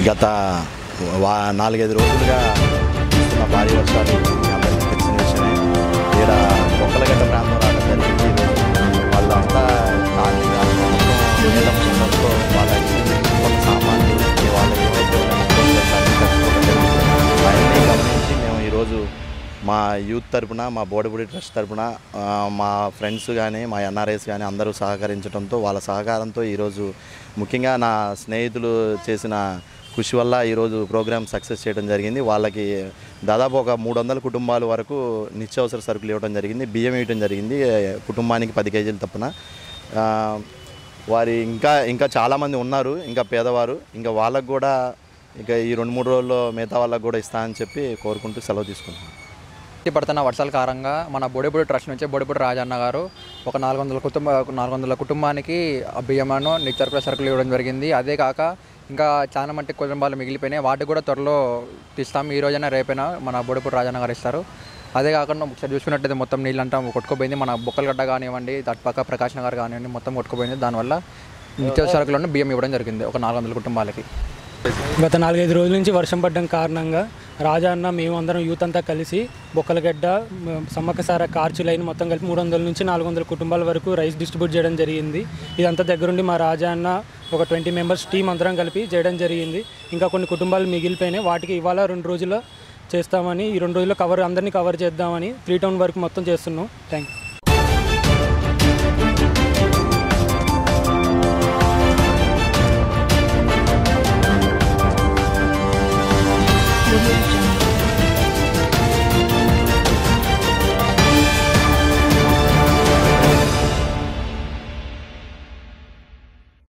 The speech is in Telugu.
గత 4-5 రోజులుగా వస్తున్న భారీ వర్షాలు అందరికీ తెలిసిన విషయమే. ఇక్కడ మొక్కలగడ్డ ప్రాంతం రావడం జరిగింది. వాళ్ళంతా ఖాళీగా నీళ్ళతో వాళ్ళకి కొంత సామాన్లు వాళ్ళకి ఏవైతే అవన్నీ గమనించి మేము ఈరోజు మా యూత్ తరపున, మా బోడిపూడి ట్రస్ట్ తరపున మా ఫ్రెండ్స్ కానీ, మా ఎన్ఆర్ఐస్ కానీ అందరూ సహకరించడంతో, వాళ్ళ సహకారంతో ఈరోజు ముఖ్యంగా నా స్నేహితులు చేసిన కృషి వల్ల ఈరోజు ప్రోగ్రామ్ సక్సెస్ చేయడం జరిగింది. వాళ్ళకి దాదాపు ఒక 300 కుటుంబాల వరకు నిత్యావసర సరుకులు ఇవ్వడం జరిగింది, బియ్యం ఇవ్వడం జరిగింది, కుటుంబానికి 10 కేజీలు తప్పున. వారి ఇంకా చాలామంది ఉన్నారు, ఇంకా పేదవారు, ఇంకా వాళ్ళకు కూడా ఇంకా ఈ 2-3 రోజుల్లో మిగతా వాళ్ళకు కూడా ఇస్తా అని చెప్పి కోరుకుంటూ సెలవు తీసుకుంటున్నాను. పడుతున్న వర్షాల కారణంగా మన బోడిపూడి ట్రస్ట్ నుంచి బోడిపూడి రాజన్న గారు ఒక 400 కుటుంబానికి బియ్యమాను నిత్యావసర సరుకులు ఇవ్వడం జరిగింది. అదే కాక ఇంకా చాలా మట్టి కుటుంబాలు మిగిలిపోయినాయి, వాటికి కూడా త్వరలో తీస్తాం. ఈ రోజైనా రేపైనా మన బోడిపూడి రాజన్న గారు ఇస్తారు. అదే కాకుండా ఒకసారి చూసుకున్నట్టయితే మొత్తం నీళ్ళంతా కొట్టుకుపోయింది. మన బొక్కలగడ్డ కానివ్వండి, అటుపక్క ప్రకాష్ నగర్ కానివ్వండి, మొత్తం కొట్టుకుపోయింది. దానివల్ల నిత్యావసర సరుకులను బియ్యం ఇవ్వడం జరిగింది ఒక 400 కుటుంబాలకి. గత 4-5 రోజుల నుంచి వర్షం పడడం కారణంగా రాజా అన్న మేము అందరం యూత్ అంతా కలిసి బొక్కలగడ్డ, సమ్మక్కసార, కార్చు లైన్ మొత్తం కలిపి 300 నుంచి 400 కుటుంబాల వరకు రైస్ డిస్ట్రిబ్యూట్ చేయడం జరిగింది. ఇదంతా దగ్గరుండి మా రాజా అన్న ఒక 20 మెంబర్స్ టీం అందరం కలిపి చేయడం జరిగింది. ఇంకా కొన్ని కుటుంబాలు మిగిలిపోయినాయి, వాటికి ఇవాళ 2 రోజుల్లో చేస్తామని, ఈ 2 రోజుల్లో అందరినీ కవర్ చేద్దామని 3 టౌన్ వరకు మొత్తం చేస్తున్నాం. Thank you.